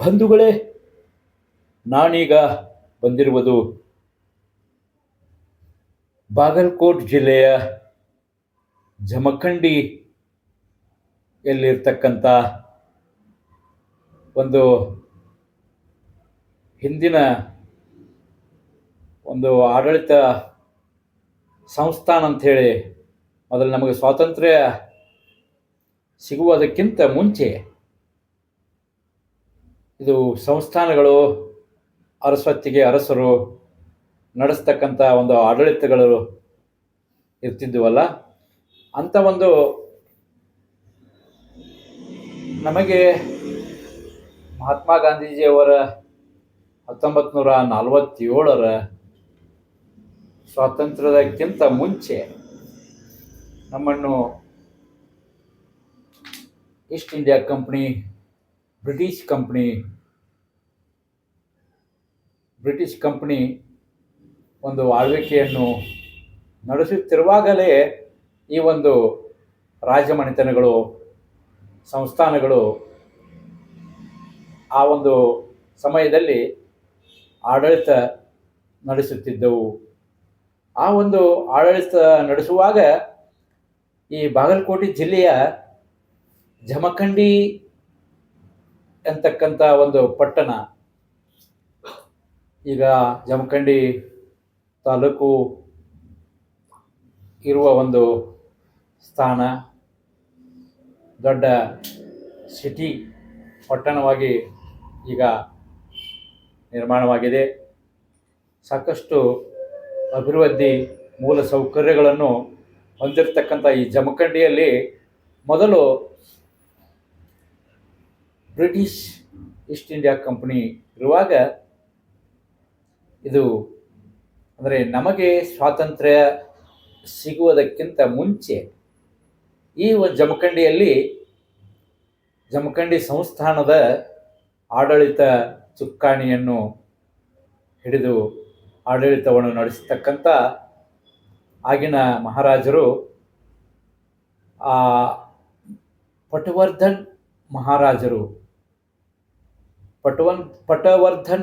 ಬಂಧುಗಳೇ, ನಾನೀಗ ಬಂದಿರುವುದು ಬಾಗಲಕೋಟ್ ಜಿಲ್ಲೆಯ ಜಮಖಂಡಿಯಲ್ಲಿರ್ತಕ್ಕಂಥ ಒಂದು ಹಿಂದಿನ ಒಂದು ಆಡಳಿತ ಸಂಸ್ಥಾನ ಅಂಥೇಳಿ, ಮೊದಲು ನಮಗೆ ಸ್ವಾತಂತ್ರ್ಯ ಸಿಗುವುದಕ್ಕಿಂತ ಮುಂಚೆ ಇದು ಸಂಸ್ಥಾನಗಳು ಅರಸೊತ್ತಿಗೆ ಅರಸರು ನಡೆಸ್ತಕ್ಕಂಥ ಒಂದು ಆಡಳಿತಗಳು ಇರ್ತಿದ್ವಲ್ಲ, ಅಂಥ ಒಂದು ನಮಗೆ ಮಹಾತ್ಮ ಗಾಂಧೀಜಿಯವರ 1947ರ ಸ್ವಾತಂತ್ರ್ಯಕ್ಕಿಂತ ಮುಂಚೆ ನಮ್ಮನ್ನು East India company, British company ಒಂದು ಆಳ್ವಿಕೆಯನ್ನು ನಡೆಸುತ್ತಿರುವಾಗಲೇ ಈ ಒಂದು ರಾಜಮನೆತನಗಳು, ಸಂಸ್ಥಾನಗಳು ಆ ಒಂದು ಸಮಯದಲ್ಲಿ ಆಡಳಿತ ನಡೆಸುತ್ತಿದ್ದವು. ಆ ಒಂದು ಆಡಳಿತ ನಡೆಸುವಾಗ ಈ ಬಾಗಲಕೋಟೆ ಜಿಲ್ಲೆಯ ಜಮಖಂಡಿ ಅಂತಕ್ಕಂಥ ಒಂದು ಪಟ್ಟಣ, ಈಗ ಜಮಖಂಡಿ ತಾಲೂಕು ಇರುವ ಒಂದು ಸ್ಥಾನ ದೊಡ್ಡ ಸಿಟಿ ಪಟ್ಟಣವಾಗಿ ಈಗ ನಿರ್ಮಾಣವಾಗಿದೆ. ಸಾಕಷ್ಟು ಅಭಿವೃದ್ಧಿ ಮೂಲ ಸೌಕರ್ಯಗಳನ್ನು ಹೊಂದಿರತಕ್ಕಂಥ ಈ ಜಮಖಂಡಿಯಲ್ಲಿ ಮೊದಲು ಬ್ರಿಟಿಷ್ ಈಸ್ಟ್ ಇಂಡಿಯಾ ಕಂಪನಿ ಇರುವಾಗ, ಇದು ಅಂದರೆ ನಮಗೆ ಸ್ವಾತಂತ್ರ್ಯ ಸಿಗುವುದಕ್ಕಿಂತ ಮುಂಚೆ ಈ ಜಮಖಂಡಿ ಸಂಸ್ಥಾನದ ಆಡಳಿತ ಚುಕ್ಕಾಣಿಯನ್ನು ಹಿಡಿದು ಆಡಳಿತವನ್ನು ನಡೆಸತಕ್ಕಂಥ ಆಗಿನ ಮಹಾರಾಜರು ಪಟವರ್ಧನ್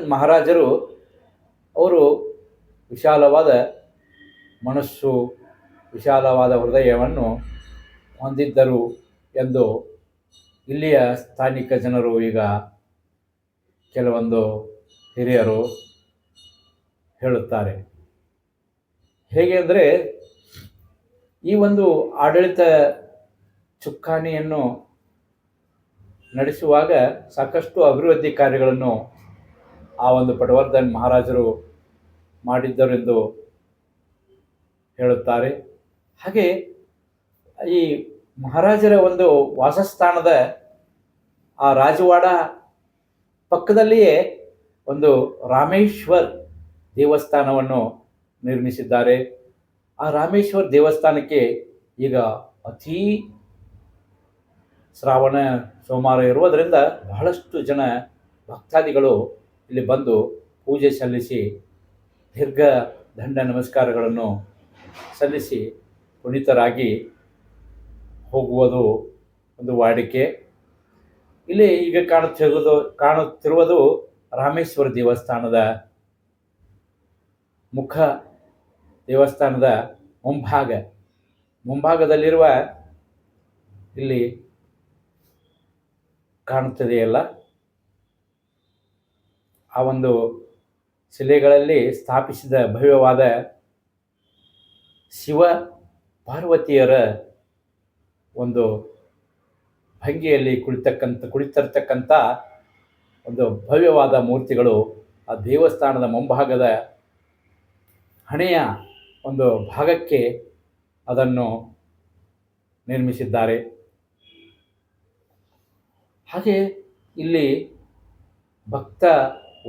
ಮಹಾರಾಜರು ಅವರು ವಿಶಾಲವಾದ ಮನಸ್ಸು, ವಿಶಾಲವಾದ ಹೃದಯವನ್ನು ಹೊಂದಿದ್ದರು ಎಂದು ಇಲ್ಲಿಯ ಸ್ಥಾನಿಕ ಜನರು, ಈಗ ಕೆಲವೊಂದು ಹಿರಿಯರು ಹೇಳುತ್ತಾರೆ. ಹೇಗೆ ಅಂದರೆ, ಈ ಒಂದು ಆಡಳಿತ ಚುಕ್ಕಾಣಿಯನ್ನು ನಡೆಸುವಾಗ ಸಾಕಷ್ಟು ಅಭಿವೃದ್ಧಿ ಕಾರ್ಯಗಳನ್ನು ಆ ಒಂದು ಪಟವರ್ಧನ್ ಮಹಾರಾಜರು ಮಾಡಿದ್ದರೆಂದು ಹೇಳುತ್ತಾರೆ. ಹಾಗೆ ಈ ಮಹಾರಾಜರ ಒಂದು ವಾಸಸ್ಥಾನದ ಆ ರಾಜವಾಡ ಪಕ್ಕದಲ್ಲಿಯೇ ಒಂದು ರಾಮೇಶ್ವರ್ ದೇವಸ್ಥಾನವನ್ನು ನಿರ್ಮಿಸಿದ್ದಾರೆ. ಆ ರಾಮೇಶ್ವರ್ ದೇವಸ್ಥಾನಕ್ಕೆ ಈಗ ಅತೀ ಶ್ರಾವಣ ಸೋಮವಾರ ಇರುವುದರಿಂದ ಬಹಳಷ್ಟು ಜನ ಭಕ್ತಾದಿಗಳು ಇಲ್ಲಿ ಬಂದು ಪೂಜೆ ಸಲ್ಲಿಸಿ ದೀರ್ಘ ದಂಡ ನಮಸ್ಕಾರಗಳನ್ನು ಸಲ್ಲಿಸಿ ಪುನೀತರಾಗಿ ಹೋಗುವುದು ಒಂದು ವಾಡಿಕೆ. ಇಲ್ಲಿ ಈಗ ಕಾಣುತ್ತಿರುವುದು ರಾಮೇಶ್ವರ ದೇವಸ್ಥಾನದ ಮುಂಭಾಗದಲ್ಲಿರುವ ಇಲ್ಲಿ ಕಾಣುತ್ತದೆಯಲ್ಲ, ಆ ಒಂದು ಶಿಲೆಗಳಲ್ಲಿ ಸ್ಥಾಪಿಸಿದ ಭವ್ಯವಾದ ಶಿವ ಪಾರ್ವತಿಯರ ಒಂದು ಭಂಗಿಯಲ್ಲಿ ಕುಳಿತಿರ್ತಕ್ಕಂಥ ಒಂದು ಭವ್ಯವಾದ ಮೂರ್ತಿಗಳು ಆ ದೇವಸ್ಥಾನದ ಮುಂಭಾಗದ ಹಣೆಯ ಒಂದು ಭಾಗಕ್ಕೆ ಅದನ್ನು ನಿರ್ಮಿಸಿದ್ದಾರೆ. ಹಾಗೆ ಇಲ್ಲಿ ಭಕ್ತ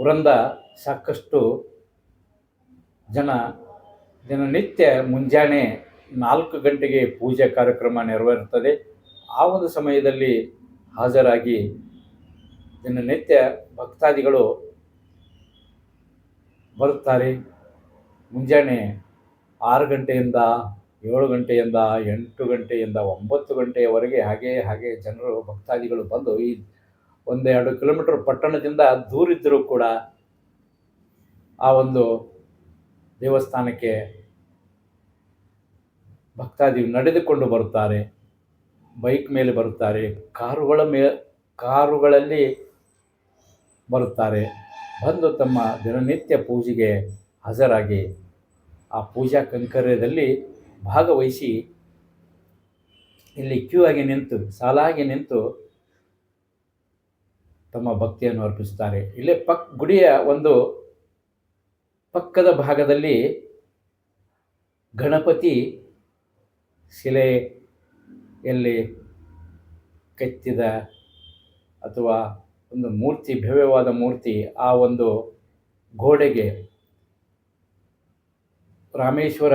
ವೃಂದ ಸಾಕಷ್ಟು ಜನ ದಿನನಿತ್ಯ ಮುಂಜಾನೆ 4 ಗಂಟೆಗೆ ಪೂಜಾ ಕಾರ್ಯಕ್ರಮ ನೆರವೇರುತ್ತದೆ. ಆ ಒಂದು ಸಮಯದಲ್ಲಿ ಹಾಜರಾಗಿ ದಿನನಿತ್ಯ ಭಕ್ತಾದಿಗಳು ಬರುತ್ತಾರೆ. ಮುಂಜಾನೆ 6 ಗಂಟೆಯಿಂದ 7 ಗಂಟೆಯಿಂದ 8 ಗಂಟೆಯಿಂದ 9 ಗಂಟೆಯವರೆಗೆ ಹಾಗೆ ಜನರು ಭಕ್ತಾದಿಗಳು ಬಂದು ಈ 1-2 ಕಿಲೋಮೀಟರ್ ಪಟ್ಟಣದಿಂದ ದೂರಿದ್ದರೂ ಕೂಡ ಆ ಒಂದು ದೇವಸ್ಥಾನಕ್ಕೆ ಭಕ್ತಾದಿಗಳು ನಡೆದುಕೊಂಡು ಬರುತ್ತಾರೆ, ಬೈಕ್ ಮೇಲೆ ಬರುತ್ತಾರೆ, ಕಾರುಗಳಲ್ಲಿ ಬರುತ್ತಾರೆ. ಬಂದು ತಮ್ಮ ದಿನನಿತ್ಯ ಪೂಜೆಗೆ ಹಾಜರಾಗಿ ಆ ಪೂಜಾ ಕೈಂಕರ್ಯದಲ್ಲಿ ಭಾಗವಹಿಸಿ ಇಲ್ಲಿ ಕ್ಯೂ ಆಗಿ ನಿಂತು ಸಾಲಾಗಿ ನಿಂತು ತಮ್ಮ ಭಕ್ತಿಯನ್ನು ಅರ್ಪಿಸುತ್ತಾರೆ. ಇಲ್ಲೇ ಗುಡಿಯ ಒಂದು ಪಕ್ಕದ ಭಾಗದಲ್ಲಿ ಗಣಪತಿ ಶಿಲೆಯಲ್ಲಿ ಕೆತ್ತಿದ ಅಥವಾ ಒಂದು ಮೂರ್ತಿ, ಭವ್ಯವಾದ ಮೂರ್ತಿ, ಆ ಒಂದು ಗೋಡೆಗೆ ರಾಮೇಶ್ವರ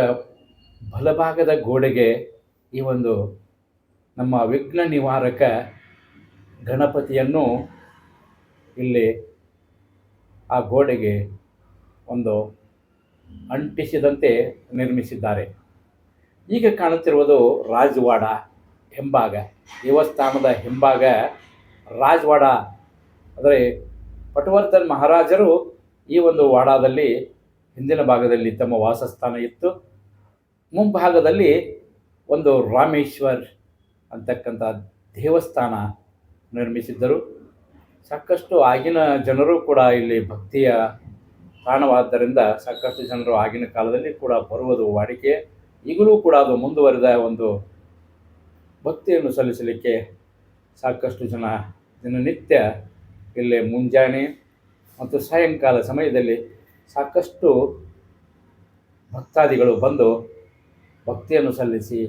ಬಲಭಾಗದ ಗೋಡೆಗೆ ಈ ಒಂದು ನಮ್ಮ ವಿಘ್ನ ನಿವಾರಕ ಗಣಪತಿಯನ್ನು ಇಲ್ಲಿ ಆ ಗೋಡೆಗೆ ಒಂದು ಅಂಟಿಸಿದಂತೆ ನಿರ್ಮಿಸಿದ್ದಾರೆ. ಈಗ ಕಾಣುತ್ತಿರುವುದು ರಾಜವಾಡ ಹಿಂಭಾಗ, ದೇವಸ್ಥಾನದ ಹಿಂಭಾಗ ರಾಜವಾಡ. ಅಂದರೆ ಪಟವರ್ಧನ್ ಮಹಾರಾಜರು ಈ ಒಂದು ವಾಡಾದಲ್ಲಿ ಹಿಂದಿನ ಭಾಗದಲ್ಲಿ ತಮ್ಮ ವಾಸಸ್ಥಾನ ಇತ್ತು. ಮುಂಭಾಗದಲ್ಲಿ ಒಂದು ರಾಮೇಶ್ವರ್ ಅಂತಕ್ಕಂಥ ದೇವಸ್ಥಾನ ನಿರ್ಮಿಸಿದ್ದರು. ಸಾಕಷ್ಟು ಆಗಿನ ಜನರು ಕೂಡ ಇಲ್ಲಿ ಭಕ್ತಿಯ ತಾಣವಾದ್ದರಿಂದ ಸಾಕಷ್ಟು ಜನರು ಆಗಿನ ಕಾಲದಲ್ಲಿ ಕೂಡ ಬರುವುದು ವಾಡಿಕೆ. ಈಗಲೂ ಕೂಡ ಅದು ಮುಂದುವರಿದ ಒಂದು ಭಕ್ತಿಯನ್ನು ಸಲ್ಲಿಸಲಿಕ್ಕೆ ಸಾಕಷ್ಟು ಜನ ದಿನನಿತ್ಯ ಇಲ್ಲಿ ಮುಂಜಾನೆ ಮತ್ತು ಸಾಯಂಕಾಲ ಸಮಯದಲ್ಲಿ ಸಾಕಷ್ಟು ಭಕ್ತಾದಿಗಳು ಬಂದು ಭಕ್ತಿಯನ್ನು ಸಲ್ಲಿಸಿ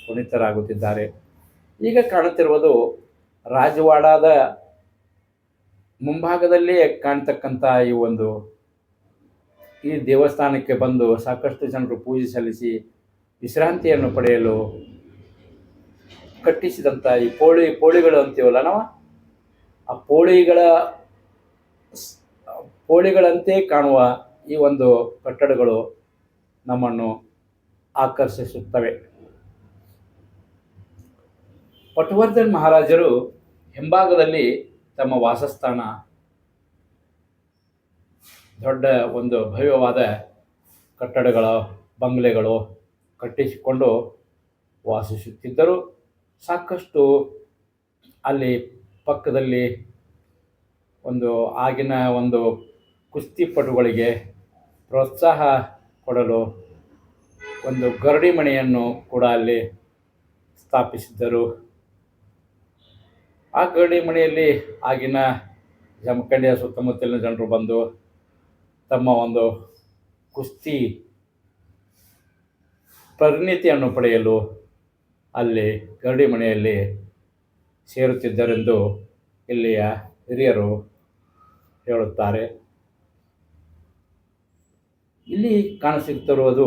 ಪುನೀತರಾಗುತ್ತಿದ್ದಾರೆ. ಈಗ ಕಾಣುತ್ತಿರುವುದು ರಾಜವಾಡದ ಮುಂಭಾಗದಲ್ಲೇ ಕಾಣ್ತಕ್ಕಂಥ ಈ ದೇವಸ್ಥಾನಕ್ಕೆ ಬಂದು ಸಾಕಷ್ಟು ಜನರು ಪೂಜೆ ಸಲ್ಲಿಸಿ ವಿಶ್ರಾಂತಿಯನ್ನು ಪಡೆಯಲು ಕಟ್ಟಿಸಿದಂಥ ಈ ಪೋಳಿಗಳು ಅಂತೀವಲ್ಲ ನಾವು, ಆ ಪೋಳಿಗಳಂತೆ ಕಾಣುವ ಈ ಒಂದು ಕಟ್ಟಡಗಳು ನಮ್ಮನ್ನು ಆಕರ್ಷಿಸುತ್ತವೆ. ಪಟವರ್ಧನ್ ಮಹಾರಾಜರು ಹಿಂಭಾಗದಲ್ಲಿ ತಮ್ಮ ವಾಸಸ್ಥಾನ ದೊಡ್ಡ ಒಂದು ಭವ್ಯವಾದ ಕಟ್ಟಡಗಳು, ಬಂಗ್ಲೆಗಳು ಕಟ್ಟಿಸಿಕೊಂಡು ವಾಸಿಸುತ್ತಿದ್ದರು. ಸಾಕಷ್ಟು ಅಲ್ಲಿ ಪಕ್ಕದಲ್ಲಿ ಆಗಿನ ಒಂದು ಕುಸ್ತಿಪಟುಗಳಿಗೆ ಪ್ರೋತ್ಸಾಹ ಕೊಡಲು ಒಂದು ಗರಡಿ ಮನೆಯನ್ನು ಕೂಡ ಅಲ್ಲಿ ಸ್ಥಾಪಿಸಿದ್ದರು. ಆ ಗರಡಿ ಮನೆಯಲ್ಲಿ ಆಗಿನ ಜಮಖಂಡಿಯ ಸುತ್ತಮುತ್ತಲಿನ ಜನರು ಬಂದು ತಮ್ಮ ಒಂದು ಕುಸ್ತಿ ಪರಿಣಿತಿಯನ್ನು ಪಡೆಯಲು ಅಲ್ಲಿ ಗರಡಿ ಮನೆಯಲ್ಲಿ ಸೇರುತ್ತಿದ್ದರೆಂದು ಇಲ್ಲಿಯ ಹಿರಿಯರು ಹೇಳುತ್ತಾರೆ. ಇಲ್ಲಿ ಕಾಣಸಿಗುತ್ತಿರುವುದು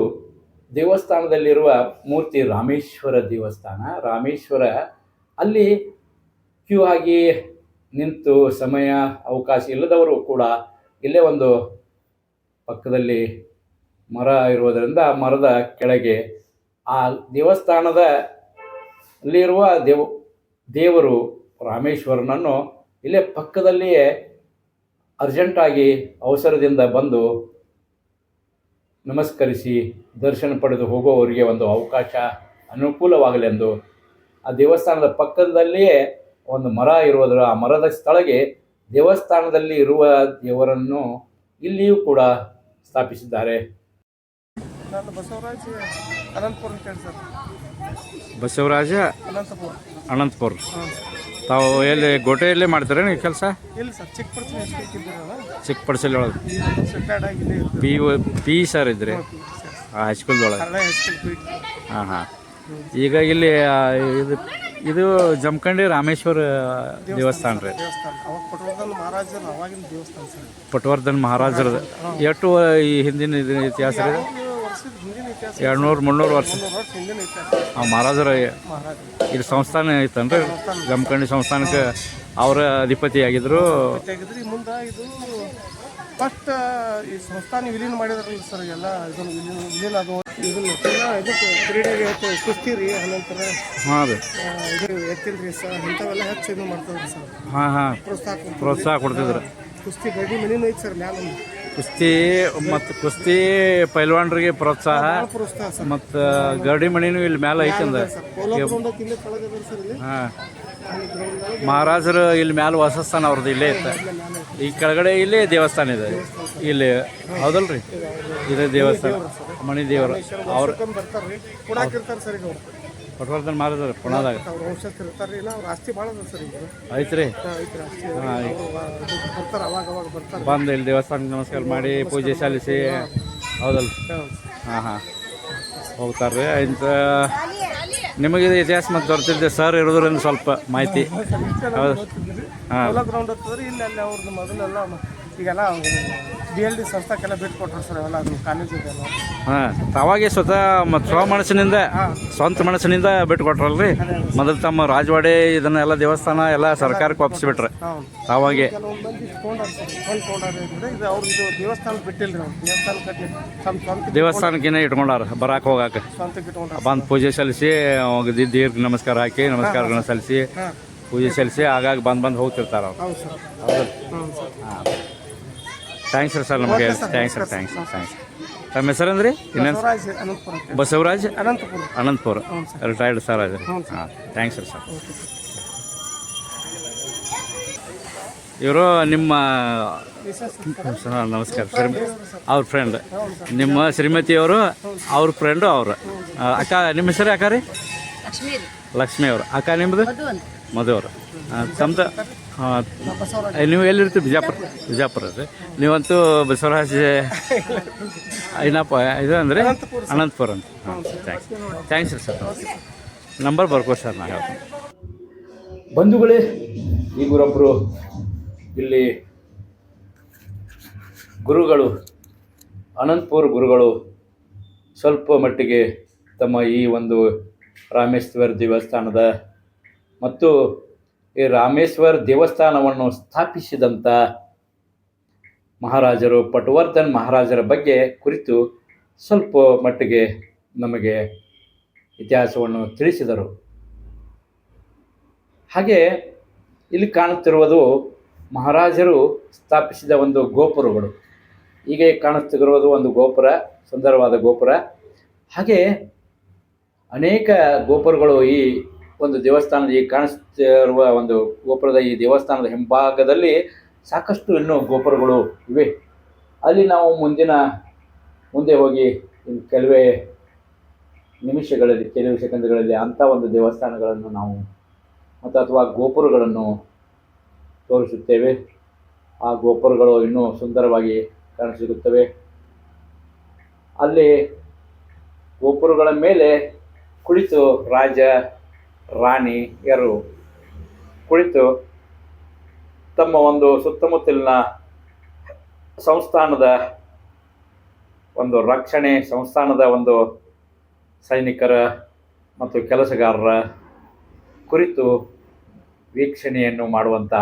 ದೇವಸ್ಥಾನದಲ್ಲಿರುವ ಮೂರ್ತಿ ರಾಮೇಶ್ವರ ದೇವಸ್ಥಾನ. ರಾಮೇಶ್ವರ ಅಲ್ಲಿ ಕ್ಯೂ ಆಗಿ ನಿಂತು ಸಮಯ ಅವಕಾಶ ಇಲ್ಲದವರು ಕೂಡ ಇಲ್ಲೇ ಒಂದು ಪಕ್ಕದಲ್ಲಿ ಮರ ಇರುವುದರಿಂದ ಆ ಮರದ ಕೆಳಗೆ ಆ ದೇವಸ್ಥಾನದಲ್ಲಿರುವ ದೇವರು ರಾಮೇಶ್ವರನನ್ನು ಇಲ್ಲೇ ಪಕ್ಕದಲ್ಲಿಯೇ ಅರ್ಜೆಂಟಾಗಿ ಅವಸರದಿಂದ ಬಂದು ನಮಸ್ಕರಿಸಿ ದರ್ಶನ ಪಡೆದು ಹೋಗುವವರಿಗೆ ಒಂದು ಅವಕಾಶ ಅನುಕೂಲವಾಗಲೆಂದು ಆ ದೇವಸ್ಥಾನದ ಪಕ್ಕದಲ್ಲಿಯೇ ಒಂದು ಮರ ಇರುವುದರ ಆ ಮರದ ಸ್ಥಳಕ್ಕೆ ದೇವಸ್ಥಾನದಲ್ಲಿ ಇರುವ ದೇವರನ್ನು ಇಲ್ಲಿಯೂ ಕೂಡ ಸ್ಥಾಪಿಸಿದ್ದಾರೆ. ನಾನು ಬಸವರಾಜ ಅನಂತಪುರ ಅಂತ ಹೇಳಿ ಸರ್. ಬಸವರಾಜ ಅನಂತಪುರ. ತಾವು ಎಲ್ಲಿ ಗೋಟೆಯಲ್ಲೇ ಮಾಡ್ತಾರೆ ನೀವು ಕೆಲಸ? ಇಲ್ಲ ಸರ್, ಚಿಕ್ಕಪಡಿಸಲಿ ಒಳಗೆ ಪಿ ಸರ್ ಇದ್ರಿ ಹೈಸ್ಕೂಲ್ದೊಳಗೆ. ಹಾಂ. ಈಗ ಇಲ್ಲಿ ಇದು ಜಮಖಂಡಿ ರಾಮೇಶ್ವರ ದೇವಸ್ಥಾನ ರೀ. ಪಟವರ್ಧನ್ ಮಹಾರಾಜರದ ಎಷ್ಟು ಈ ಹಿಂದಿನ ಇತಿಹಾಸ ರೀ? ವರ್ಷದ ಹಿಂದಿನ ಇತಿಹಾಸ 200-300 ವರ್ಷ 300 ವರ್ಷ ಹಿಂದಿನ ಇತಿಹಾಸ ಆ ಮಹಾರಾಜರ ಮಹಾರಾಜ ಇಲ್ಲಿ ಸಂಸ್ಥಾನ ಐತನ್ರಿ ಜಮಖಂಡಿ ಸಂಸ್ಥಾನಕ್ಕೆ ಅವರ ಅಧಿಪತಿ ಆಗಿದ್ರು. ಆಗಿದ್ರಿ ಮುಂದೆ ಇದು ಫಸ್ಟ್ ಈ ಸಂಸ್ಥಾನ ವಿಲೀನ ಮಾಡಿದ್ರಲ್ಲ ಸರ್ ಎಲ್ಲ ಇದನ್ನು ವಿಲೀನ ಅದು ಇದನ್ನು ಇದಕ್ಕೆ ಕ್ರೀಡೆಗೆ ಕುಸ್ತಿ ರೀ ಅನಂತರ ಹಾಂ ರೀ ಇದು ಎತ್ತಿನ ರೇಸ ಇಂಥವೆಲ್ಲ ಹೆಚ್ಚು ಇದು ಮಾಡ್ತಾವ್ರಿ ಸರ್. ಹಾಂ ಪ್ರೋತ್ಸಾಹ ಕೊಡ್ತಿದ್ರು. ಕುಸ್ತಿ ಗಡಿ ಮನಿನೂ ಐತೆ ಸರ್ ಮ್ಯಾಲ ಕುಸ್ತಿ ಮತ್ತು ಕುಸ್ತಿ ಪೈಲ್ವಾನ್ರಿಗೆ ಪ್ರೋತ್ಸಾಹ ಪ್ರೋತ್ಸಾಹ ಸರ್. ಮತ್ತು ಗರಡಿ ಮಣಿನೂ ಇಲ್ಲಿ ಮೇಲೆ ಐತಂದ. ಪೋಲೋ ಗ್ರೌಂಡ್ ಇಲ್ಲೇ ಕೆಳಗದ ಸರ್ ಇಲ್ಲಿ ಹಾಂ ಮಹಾರಾಜರು ಇಲ್ಲಿ ಮ್ಯಾಲ ವಾಸಸ್ಥಾನ ಅವ್ರದ್ದು ಇಲ್ಲೇ ಇತ್ತು. ಈ ಕೆಳಗಡೆ ಇಲ್ಲೇ ದೇವಸ್ಥಾನ ಇದೆ ಇಲ್ಲಿ ಹೌದಲ್ರಿ, ಇದೇ ದೇವಸ್ಥಾನ ಮಣಿ ದೇವರು. ಅವ್ರು ಬರ್ತಾರ್ರಿ ಕೊಡಾಕಿರ್ತಾರೆ ಸರ್. ಈಗ ಅವ್ರು ಪಟ್ವರ್ಧನ ಮಹಾರಾಜರು ಪುಣಾದಾಗ ಅವ್ರ ವಂಶಸ್ಥರು ಇರ್ತಾರೆ ಇಲ್ಲ ಅವ್ರ ಆಸ್ತಿ ಭಾಳ ಅದ ಸರ್. ಈಗ ಐತ್ರಿ. ಐತ್ರಿ ಆಸ್ತಿ ಬರ್ತಾರೆ ಅವಾಗ ಬರ್ತಾರೆ ಬಂದು ಇಲ್ಲಿ ದೇವಸ್ಥಾನಕ್ಕೆ ನಮಸ್ಕಾರ ಮಾಡಿ ಪೂಜೆ ಸಲ್ಲಿಸಿ ಹೌದಲ್ರಿ. ಹಾಂ ಹೋಗ್ತಾರೆ. ಇಂಥ ನಿಮಗೆ ಇತಿಹಾಸ ಮತ್ತು ದೊರೆತಿದ್ದೆ ಸರ್ ಇರೋದ್ರಿಂದ ಸ್ವಲ್ಪ ಮಾಹಿತಿ. ಹೌದು. ಹಾಂ ಪೋಲೋ ಗ್ರೌಂಡ್ ಹತ್ತದ್ರಿ ಇಲ್ಲಿ ಅಲ್ಲಿ ಅವ್ರದ್ದು ಮೊದಲೆಲ್ಲ ಈಗೆಲ್ಲ DLD ಸಂಸ್ಥಾಕ್ಕೆಲ್ಲ ಬಿಟ್ಟು ಕೊಟ್ಟರು ಸರ್ ಅವೆಲ್ಲ ಅದು ಕಾಲೇಜ್ ಇದೆಲ್ಲ. ಹಾಂ ತಾವಾಗೆ ಸ್ವತಃ ಮತ್ತು ಸ್ವಂತ ಮನಸ್ಸಿನಿಂದ ಬಿಟ್ಟು ಕೊಟ್ರಲ್ರಿ. ಮೊದಲು ತಮ್ಮ ರಾಜವಾಡೆ ಇದನ್ನೆಲ್ಲ ದೇವಸ್ಥಾನ ಎಲ್ಲ ಸರ್ಕಾರಕ್ಕೆ ಒಪ್ಪಿಸ್ಬಿಟ್ರೆ ತಾವಾಗೆ. ಕೆಲವೊಂದು ಮಂದಿ ತೊಗೊಂಡಾರ ಸರ್ ಫಂಡ್ ತೊಗೊಂಡಾರ ಇದು ಅವ್ರದ್ದು ದೇವಸ್ಥಾನ ಬಿಟ್ಟಿಲ್ಲ ರೀ. ಅವ್ರು ದೇವಸ್ಥಾನ ಕಟ್ಟಿ ತಮ್ಮ ಸ್ವಂತ ದೇವಸ್ಥಾನಕ್ಕೇನೆ ಇಟ್ಕೊಂಡಾರ ಬರಾಕ್ ಹೋಗಾಕ. ಸ್ವಂತಕ್ಕೆ ಇಟ್ಕೊಂಡಾರ ಬಂದು ಪೂಜೆ ಸಲ್ಲಿಸಿ ಅವಾಗ ದೀರ್ಘ ನಮಸ್ಕಾರ ಹಾಕಿ ನಮಸ್ಕಾರಗಳನ್ನ ಸಲ್ಲಿಸಿ ಪೂಜೆ ಸಲ್ಲಿಸಿ ಆಗಾಗ ಬಂದು ಹೋಗ್ತಿರ್ತಾರೆ ಅವ್ರು. ಹೌದು ಸರ್. ಹೌದು. ಹ್ಞೂ ಸರ್. ಹಾಂ ಥ್ಯಾಂಕ್ಸ್ ರೀ ಸರ್. ನಮಗೆ ಥ್ಯಾಂಕ್ಸ್ ರೀ. ತಮ್ಮ ಹೆಸರಂದ್ರಿ ಇನ್ನೇನು? ಬಸವರಾಜ್ ಅನಂತಪುರ ಅಂತ. ಬಸವರಾಜ್ ಅನಂತಪುರ ರಿಟೈರ್ಡ್ ಸರ್ ಅದು. ಹಾಂ ಥ್ಯಾಂಕ್ಸ್ ರೀ ಸರ್. ಇವರು ನಿಮ್ಮ ನಮಸ್ಕಾರ ಅವ್ರ ಫ್ರೆಂಡ್, ನಿಮ್ಮ ಶ್ರೀಮತಿಯವರು ಅವ್ರ ಫ್ರೆಂಡು ಅವರು. ಅಕ್ಕ ನಿಮ್ಮ ಹೆಸರು ಅಕ್ಕ ರೀ? ಲಕ್ಷ್ಮಿ ಅವರು. ಅಕ್ಕ ನಿಮ್ಮದು? ಮಧು ಅವರು. ತಮ್ಮದು? ನೀವು ಎಲ್ಲಿರ್ತೀವಿ? ಬಿಜಾಪುರ ರೀ. ನೀವಂತೂ ಬಸವರಾಜ್ ಏನಪ್ಪ ಇದು ಅಂದರೆ ಅನಂತಪುರ ಅಂತ. ಹಾಂ ಥ್ಯಾಂಕ್ಸ್ ರೀ ಸರ್. ನಂಬರ್ ಬರ್ಕೋ ಸರ್ ನಾ ಹೇಳ್ತೀನಿ. ಬಂಧುಗಳೇ, ಈಗರೊಬ್ಬರು ಇಲ್ಲಿ ಗುರುಗಳು, ಅನಂತಪುರ ಗುರುಗಳು ಸ್ವಲ್ಪ ಮಟ್ಟಿಗೆ ತಮ್ಮ ಈ ಒಂದು ರಾಮೇಶ್ವರ ದೇವಸ್ಥಾನದ ಮತ್ತು ಈ ರಾಮೇಶ್ವರ ದೇವಸ್ಥಾನವನ್ನು ಸ್ಥಾಪಿಸಿದಂಥ ಮಹಾರಾಜರು ಪಟವರ್ಧನ್ ಮಹಾರಾಜರ ಬಗ್ಗೆ ಕುರಿತು ಸ್ವಲ್ಪ ಮಟ್ಟಿಗೆ ನಮಗೆ ಇತಿಹಾಸವನ್ನು ತಿಳಿಸಿದರು. ಹಾಗೆ ಇಲ್ಲಿ ಕಾಣುತ್ತಿರುವುದು ಮಹಾರಾಜರು ಸ್ಥಾಪಿಸಿದ ಒಂದು ಗೋಪುರಗಳು. ಹೀಗೆ ಕಾಣುತ್ತಿರುವುದು ಒಂದು ಗೋಪುರ, ಸುಂದರವಾದ ಗೋಪುರ. ಹಾಗೆ ಅನೇಕ ಗೋಪುರಗಳು ಈ ಒಂದು ದೇವಸ್ಥಾನದ ಈ ಕಾಣಿಸ್ತಿರುವ ಒಂದು ಗೋಪುರದ ಈ ದೇವಸ್ಥಾನದ ಹಿಂಭಾಗದಲ್ಲಿ ಸಾಕಷ್ಟು ಇನ್ನೂ ಗೋಪುರಗಳು ಇವೆ. ಅಲ್ಲಿ ನಾವು ಮುಂದೆ ಹೋಗಿ ಕೆಲವೇ ನಿಮಿಷಗಳಲ್ಲಿ, ಕೆಲವು ಸೆಕೆಂಡ್ಗಳಲ್ಲಿ ಅಂಥ ಒಂದು ದೇವಸ್ಥಾನಗಳನ್ನು ನಾವು ಅಥವಾ ಗೋಪುರಗಳನ್ನು ತೋರಿಸುತ್ತೇವೆ. ಆ ಗೋಪುರಗಳು ಇನ್ನೂ ಸುಂದರವಾಗಿ ಕಾಣಸಿಗುತ್ತವೆ. ಅಲ್ಲಿ ಗೋಪುರಗಳ ಮೇಲೆ ಕುಳಿತು ರಾಜ ರಾಣಿಯರು ಕುಳಿತು ತಮ್ಮ ಒಂದು ಸುತ್ತಮುತ್ತಲಿನ ಸಂಸ್ಥಾನದ ಒಂದು ರಕ್ಷಣೆ, ಸಂಸ್ಥಾನದ ಒಂದು ಸೈನಿಕರ ಮತ್ತು ಕೆಲಸಗಾರರ ಕುರಿತು ವೀಕ್ಷಣೆಯನ್ನು ಮಾಡುವಂಥ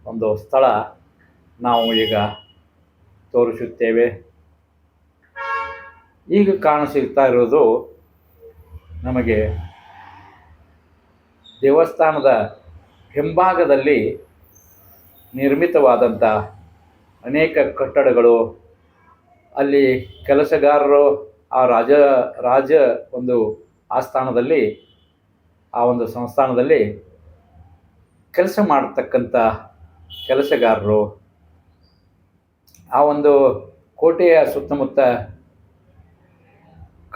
ಒಂದು ಸ್ಥಳ ನಾವು ಈಗ ತೋರಿಸುತ್ತೇವೆ. ಈಗ ಕಾಣಸಿಗ್ತಾ ಇರೋದು ನಮಗೆ ದೇವಸ್ಥಾನದ ಹಿಂಭಾಗದಲ್ಲಿ ನಿರ್ಮಿತವಾದಂಥ ಅನೇಕ ಕಟ್ಟಡಗಳು. ಅಲ್ಲಿ ಕೆಲಸಗಾರರು ಆ ರಾಜ ಒಂದು ಆಸ್ಥಾನದಲ್ಲಿ, ಆ ಒಂದು ಸಂಸ್ಥಾನದಲ್ಲಿ ಕೆಲಸ ಮಾಡತಕ್ಕಂಥ ಕೆಲಸಗಾರರು, ಆ ಒಂದು ಕೋಟೆಯ ಸುತ್ತಮುತ್ತ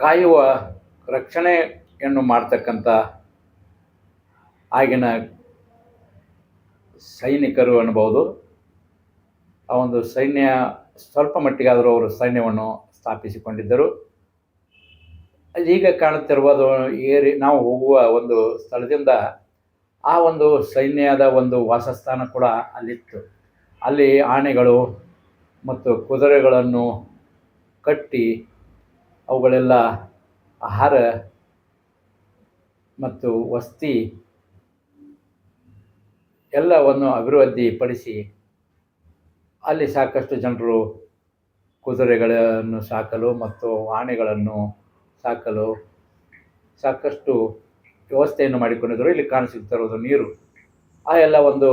ಕಾಯುವ ರಕ್ಷಣೆಯನ್ನು ಮಾಡ್ತಕ್ಕಂಥ ಆಗಿನ ಸೈನಿಕರು ಅನ್ನಬಹುದು. ಆ ಒಂದು ಸೈನ್ಯ ಸ್ವಲ್ಪ ಮಟ್ಟಿಗಾದರೂ ಅವರು ಸೈನ್ಯವನ್ನು ಸ್ಥಾಪಿಸಿಕೊಂಡಿದ್ದರು. ಈಗ ಕಾಣುತ್ತಿರುವುದು ನಾವು ಹೋಗುವ ಒಂದು ಸ್ಥಳದಿಂದ ಆ ಒಂದು ಸೈನ್ಯದ ಒಂದು ವಾಸಸ್ಥಾನ ಕೂಡ ಅಲ್ಲಿತ್ತು. ಅಲ್ಲಿ ಆನೆಗಳು ಮತ್ತು ಕುದುರೆಗಳನ್ನು ಕಟ್ಟಿ ಅವುಗಳೆಲ್ಲ ಆಹಾರ ಮತ್ತು ವಸತಿ ಎಲ್ಲವನ್ನು ಅಭಿವೃದ್ಧಿಪಡಿಸಿ ಅಲ್ಲಿ ಸಾಕಷ್ಟು ಜನರು ಕುದುರೆಗಳನ್ನು ಸಾಕಲು ಮತ್ತು ಆನೆಗಳನ್ನು ಸಾಕಲು ಸಾಕಷ್ಟು ವ್ಯವಸ್ಥೆಯನ್ನು ಮಾಡಿಕೊಂಡಿದ್ದರು. ಇಲ್ಲಿ ಕಾಣಸಿಗ್ತಿರೋದು ನೀರು. ಆ ಎಲ್ಲ ಒಂದು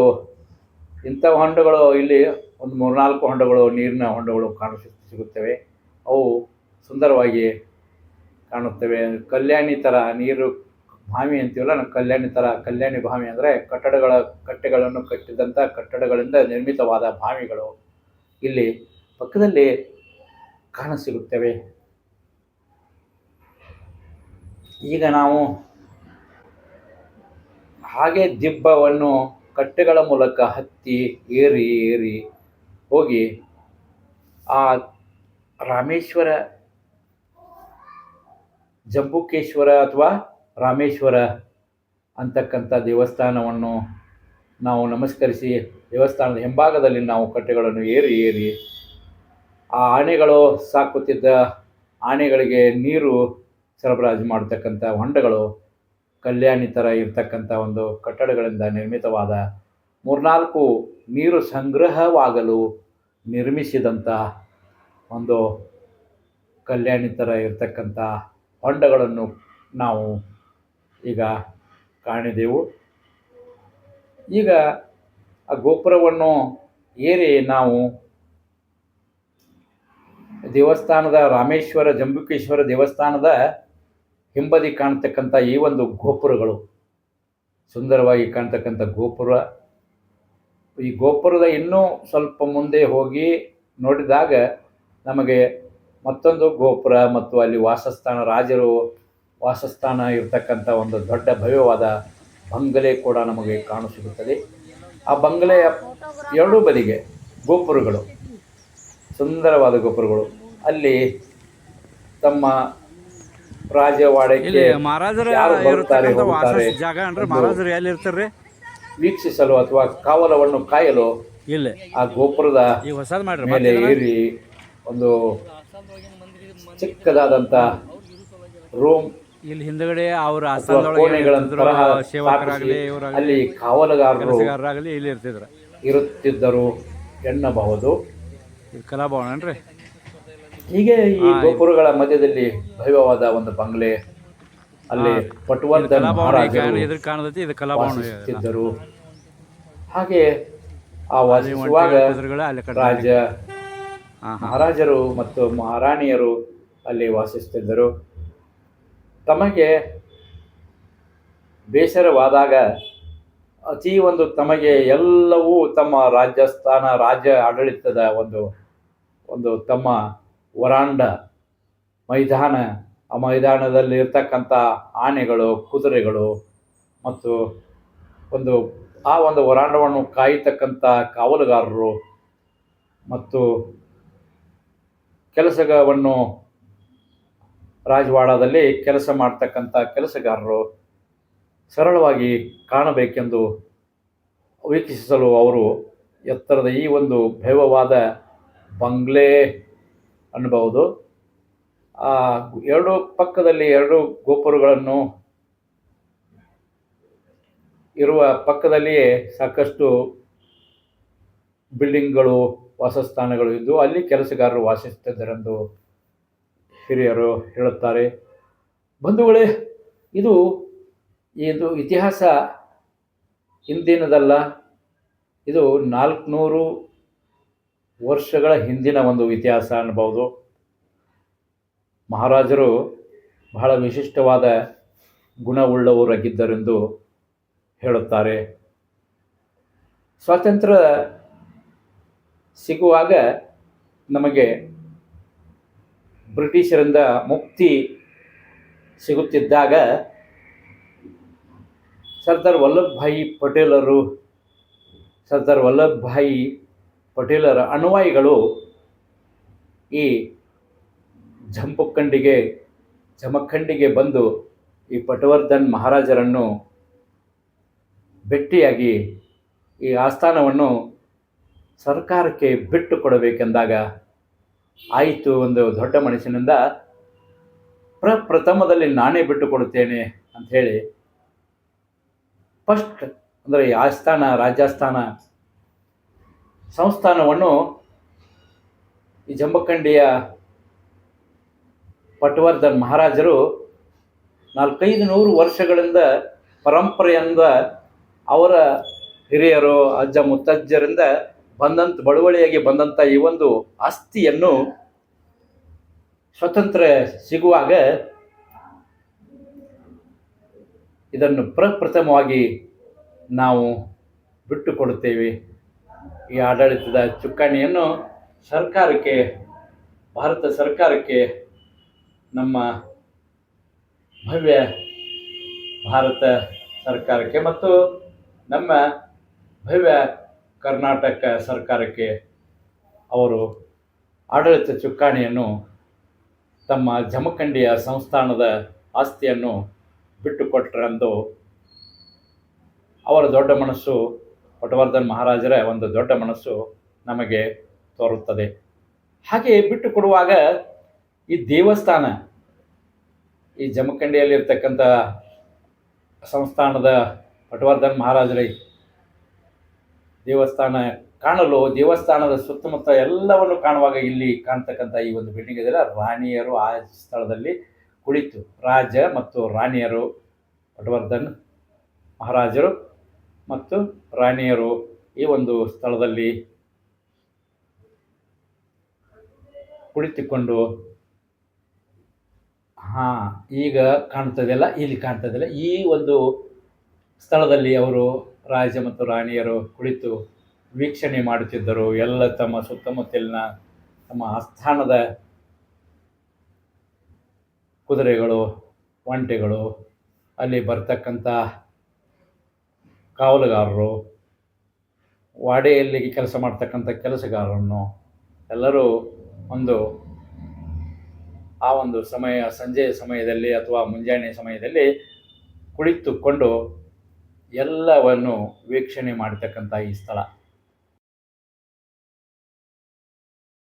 ಇಂಥ ಹೊಂಡಗಳು ಇಲ್ಲಿ ಒಂದು 3-4 ಹೊಂಡಗಳು, ನೀರಿನ ಹೊಂಡಗಳು ಸಿಗುತ್ತವೆ. ಅವು ಸುಂದರವಾಗಿ ಕಾಣುತ್ತವೆ. ಕಲ್ಯಾಣಿ ಥರ ನೀರು ಬಾವಿ ಅಂತೀವಲ್ಲ, ನಾವು ಕಲ್ಯಾಣಿ ಥರ, ಕಲ್ಯಾಣಿ ಬಾವಿ ಅಂದರೆ ಕಟ್ಟೆಗಳನ್ನು ಕಟ್ಟಿದಂಥ ಕಟ್ಟಡಗಳಿಂದ ನಿರ್ಮಿತವಾದ ಬಾವಿಗಳು ಇಲ್ಲಿ ಪಕ್ಕದಲ್ಲಿ ಕಾಣಸಿಗುತ್ತವೆ. ಈಗ ನಾವು ಹಾಗೆ ದಿಬ್ಬವನ್ನು ಕಟ್ಟೆಗಳ ಮೂಲಕ ಹತ್ತಿ ಏರಿ ಹೋಗಿ ಆ ರಾಮೇಶ್ವರ, ಜಂಬುಕೇಶ್ವರ ಅಥವಾ ರಾಮೇಶ್ವರ ಅಂತಕ್ಕಂಥ ದೇವಸ್ಥಾನವನ್ನು ನಾವು ನಮಸ್ಕರಿಸಿ, ದೇವಸ್ಥಾನದ ಹಿಂಭಾಗದಲ್ಲಿ ನಾವು ಕಟ್ಟೆಗಳನ್ನು ಏರಿ ಆ ಆನೆಗಳು ಸಾಕುತ್ತಿದ್ದ ಆನೆಗಳಿಗೆ ನೀರು ಸರಬರಾಜು ಮಾಡತಕ್ಕಂಥ ಹೊಂಡಗಳು, ಕಲ್ಯಾಣಿ ಥರ ಇರ್ತಕ್ಕಂಥ ಒಂದು ಕಟ್ಟಡಗಳಿಂದ ನಿರ್ಮಿತವಾದ 3-4 ನೀರು ಸಂಗ್ರಹವಾಗಲು ನಿರ್ಮಿಸಿದಂಥ ಒಂದು ಕಲ್ಯಾಣಿ ಥರ ಇರ್ತಕ್ಕಂಥ ಹೊಂಡಗಳನ್ನು ನಾವು ಈಗ ಕಾಣಿದೆವು. ಈಗ ಆ ಗೋಪುರವನ್ನು ಏರಿ ನಾವು ದೇವಸ್ಥಾನದ ರಾಮೇಶ್ವರ ಜಂಬುಕೇಶ್ವರ ದೇವಸ್ಥಾನದ ಹಿಂಬದಿ ಕಾಣ್ತಕ್ಕಂಥ ಈ ಒಂದು ಗೋಪುರಗಳು, ಸುಂದರವಾಗಿ ಕಾಣ್ತಕ್ಕಂಥ ಗೋಪುರ. ಈ ಗೋಪುರದ ಇನ್ನೂ ಸ್ವಲ್ಪ ಮುಂದೆ ಹೋಗಿ ನೋಡಿದಾಗ ನಮಗೆ ಮತ್ತೊಂದು ಗೋಪುರ ಮತ್ತು ಅಲ್ಲಿ ವಾಸಸ್ಥಾನ, ರಾಜರು ವಾಸಸ್ಥಾನ ಇರತಕ್ಕಂಥ ಒಂದು ದೊಡ್ಡ ಭವ್ಯವಾದ ಬಂಗಲೆ ಕೂಡ ನಮಗೆ ಕಾಣಸಿಗುತ್ತದೆ. ಆ ಬಂಗಲೆಯ ಎರಡೂ ಬದಿಗೆ ಗೋಪುರಗಳು, ಸುಂದರವಾದ ಗೋಪುರಗಳು. ಅಲ್ಲಿ ತಮ್ಮ ರಾಜವಾಡಕ್ಕೆ ಮಹಾರಾಜರ ಯಾರು ಬರ್ತಾರೆ ಹೋಗ್ತಾರೆ ಜಾಗ ಅಂದ್ರೆ ಮಹಾರಾಜರು ಎಲ್ಲಿ ಇರ್ತಾರ್ರಿ ವೀಕ್ಷಿಸಲು ಅಥವಾ ಕಾವಲವನ್ನು ಕಾಯಲು ಇಲ್ಲ ಆ ಗೋಪುರದ ಈಗ ಹೊಸದ್ ಮಾಡ್ರಿ ಮೇಲೆ ಏರಿ ಒಂದು ಚಿಕ್ಕದಾದಂಥ ರೂಮ್ ಇಲ್ಲಿ ಹಿಂದಗಡೆ ಅವ್ರ ಕೋಣೆಗಳಂತಹ ಸೇವಕರಾಗಲಿ ಅಲ್ಲಿ ಕಾವಲುಗಾರರು ಇಲ್ಲಿ ಇರ್ತಿದ್ರು ಇರುತ್ತಿದ್ದರು ಎನ್ನಬಹುದು. ಇದು ಕಲಾಭವನ ಏನ್ರಿ? ಹೀಗೆ ಈ ಗೋಪುರಗಳ ಮಧ್ಯದಲ್ಲಿ ಭವ್ಯವಾದ ಒಂದು ಬಂಗ್ಲೆ, ಅಲ್ಲಿ ಪಟವರ್ಧನ್ ಮಹಾರಾಜರು ವಾಸಿಸುತ್ತಿದ್ದರು. ಹಾಗೆ ಆ ವಾಸಿಸುವಾಗ ಮಹಾರಾಜರು ಮತ್ತು ಮಹಾರಾಣಿಯರು ಅಲ್ಲಿ ವಾಸಿಸುತ್ತಿದ್ದರು. ತಮಗೆ ಬೇಸರವಾದಾಗ ಅತಿ ಒಂದು ತಮಗೆ ಎಲ್ಲವೂ ತಮ್ಮ ರಾಜ್ಯ ಆಡಳಿತದ ಒಂದು ತಮ್ಮ ವರಾಂಡ ಮೈದಾನ, ಆ ಮೈದಾನದಲ್ಲಿ ಇರ್ತಕ್ಕಂಥ ಆನೆಗಳು, ಕುದುರೆಗಳು ಮತ್ತು ಆ ಒಂದು ವರಾಂಡವನ್ನು ಕಾಯತಕ್ಕಂಥ ಕಾವಲುಗಾರರು ಮತ್ತು ಕೆಲಸವನ್ನು ರಾಜವಾಡದಲ್ಲಿ ಕೆಲಸ ಮಾಡ್ತಕ್ಕಂಥ ಕೆಲಸಗಾರರು ಸರಳವಾಗಿ ಕಾಣಬೇಕೆಂದು ವೀಕ್ಷಿಸಲು ಅವರು ಎತ್ತರದ ಈ ಒಂದು ಭವ್ಯವಾದ ಬಂಗ್ಲೆ ಅನ್ನಬಹುದು. ಆ ಎರಡು ಪಕ್ಕದಲ್ಲಿ ಎರಡು ಗೋಪುರಗಳನ್ನು ಇರುವ ಪಕ್ಕದಲ್ಲಿಯೇ ಸಾಕಷ್ಟು ಬಿಲ್ಡಿಂಗ್ಗಳು, ವಾಸಸ್ಥಾನಗಳು ಇದ್ದು ಅಲ್ಲಿ ಕೆಲಸಗಾರರು ವಾಸಿಸುತ್ತಿದ್ದರೆಂದು ಹಿರಿಯರು ಹೇಳುತ್ತಾರೆ. ಬಂಧುಗಳೇ, ಇದು ಇತಿಹಾಸ ಹಿಂದಿನದಲ್ಲ, ಇದು 400 ವರ್ಷಗಳ ಹಿಂದಿನ ಒಂದು ಇತಿಹಾಸ ಅನ್ನಬಹುದು. ಮಹಾರಾಜರು ಬಹಳ ವಿಶಿಷ್ಟವಾದ ಗುಣವುಳ್ಳವರಾಗಿದ್ದರೆಂದು ಹೇಳುತ್ತಾರೆ. ಸ್ವಾತಂತ್ರ್ಯ ಸಿಗುವಾಗ ನಮಗೆ ಬ್ರಿಟಿಷರಿಂದ ಮುಕ್ತಿ ಸಿಗುತ್ತಿದ್ದಾಗ ಸರ್ದಾರ್ ವಲ್ಲಭಭಾಯಿ ಪಟೇಲರ ಅನುಯಾಯಿಗಳು ಈ ಜಮಖಂಡಿಗೆ ಬಂದು ಈ ಪಟವರ್ಧನ್ ಮಹಾರಾಜರನ್ನು ಭೇಟಿಯಾಗಿ ಈ ಆಸ್ಥಾನವನ್ನು ಸರ್ಕಾರಕ್ಕೆ ಬಿಟ್ಟು ಕೊಡಬೇಕೆಂದಾಗ ಆಯಿತು, ಒಂದು ದೊಡ್ಡ ಮನಸ್ಸಿನಿಂದ ಪ್ರಪ್ರಥಮದಲ್ಲಿ ನಾನೇ ಬಿಟ್ಟು ಕೊಡುತ್ತೇನೆ ಅಂಥೇಳಿ ಫಸ್ಟ್ ಅಂದರೆ ಈ ಆಸ್ಥಾನ ರಾಜಸ್ಥಾನ ಸಂಸ್ಥಾನವನ್ನು ಈ ಜಂಬಕಂಡಿಯ ಪಟವರ್ಧನ್ ಮಹಾರಾಜರು 400-500 ವರ್ಷಗಳಿಂದ ಪರಂಪರೆಯಿಂದ ಅವರ ಹಿರಿಯರು ಅಜ್ಜ ಮುತ್ತಜ್ಜರಿಂದ ಬಳುವಳಿಯಾಗಿ ಬಂದಂಥ ಈ ಒಂದು ಆಸ್ತಿಯನ್ನು ಸ್ವತಂತ್ರ ಸಿಗುವಾಗ ಇದನ್ನು ಪ್ರಪ್ರಥಮವಾಗಿ ನಾವು ಬಿಟ್ಟು ಕೊಡುತ್ತೇವೆ. ಈ ಆಡಳಿತದ ಚುಕ್ಕಾಣಿಯನ್ನು ಸರ್ಕಾರಕ್ಕೆ, ಭಾರತ ಸರ್ಕಾರಕ್ಕೆ, ನಮ್ಮ ಭವ್ಯ ಭಾರತ ಸರ್ಕಾರಕ್ಕೆ ಮತ್ತು ನಮ್ಮ ಭವ್ಯ ಕರ್ನಾಟಕ ಸರ್ಕಾರಕ್ಕೆ ಅವರು ಆಡಳಿತ ಚುಕ್ಕಾಣಿಯನ್ನು ತಮ್ಮ ಜಮಖಂಡಿಯ ಸಂಸ್ಥಾನದ ಆಸ್ತಿಯನ್ನು ಬಿಟ್ಟುಕೊಟ್ಟರೆಂದು ಅವರ ದೊಡ್ಡ ಮನಸ್ಸು, ಪಟವರ್ಧನ್ ಮಹಾರಾಜರ ಒಂದು ದೊಡ್ಡ ಮನಸ್ಸು ನಮಗೆ ತೋರುತ್ತದೆ. ಹಾಗೆ ಬಿಟ್ಟು ಕೊಡುವಾಗ ಈ ದೇವಸ್ಥಾನ, ಈ ಜಮಖಂಡಿಯಲ್ಲಿರ್ತಕ್ಕಂಥ ಸಂಸ್ಥಾನದ ಪಟವರ್ಧನ್ ಮಹಾರಾಜರ ದೇವಸ್ಥಾನ ಕಾಣಲು, ದೇವಸ್ಥಾನದ ಸುತ್ತಮುತ್ತ ಎಲ್ಲವನ್ನು ಕಾಣುವಾಗ ಇಲ್ಲಿ ಕಾಣ್ತಕ್ಕಂಥ ಈ ಒಂದು ಬಿಲ್ಡಿಂಗ್ ಇದೆಯಲ್ಲ, ರಾಣಿಯರು ಆ ಸ್ಥಳದಲ್ಲಿ ಕುಳಿತು, ರಾಜ ಮತ್ತು ರಾಣಿಯರು, ಪಟವರ್ಧನ್ ಮಹಾರಾಜರು ಮತ್ತು ರಾಣಿಯರು ಈ ಒಂದು ಸ್ಥಳದಲ್ಲಿ ಕುಳಿತುಕೊಂಡು, ಈಗ ಕಾಣ್ತದೆಯಲ್ಲ, ಇಲ್ಲಿ ಕಾಣ್ತದೆಯಲ್ಲ, ಈ ಒಂದು ಸ್ಥಳದಲ್ಲಿ ಅವರು ರಾಜ ಮತ್ತು ರಾಣಿಯರು ಕುಳಿತು ವೀಕ್ಷಣೆ ಮಾಡುತ್ತಿದ್ದರು. ಎಲ್ಲ ತಮ್ಮ ಸುತ್ತಮುತ್ತಲಿನ ತಮ್ಮ ಆಸ್ಥಾನದ ಕುದುರೆಗಳು, ಒಂಟೆಗಳು, ಅಲ್ಲಿ ಬರ್ತಕ್ಕಂಥ ಕಾವಲುಗಾರರು, ವಾಡೆಯಲ್ಲಿ ಕೆಲಸ ಮಾಡ್ತಕ್ಕಂಥ ಕೆಲಸಗಾರರನ್ನು ಎಲ್ಲರೂ ಆ ಒಂದು ಸಂಜೆಯ ಸಮಯದಲ್ಲಿ ಅಥವಾ ಮುಂಜಾನೆ ಸಮಯದಲ್ಲಿ ಕುಳಿತುಕೊಂಡು ಎಲ್ಲವನ್ನು ವೀಕ್ಷಣೆ ಮಾಡತಕ್ಕಂಥ ಈ ಸ್ಥಳ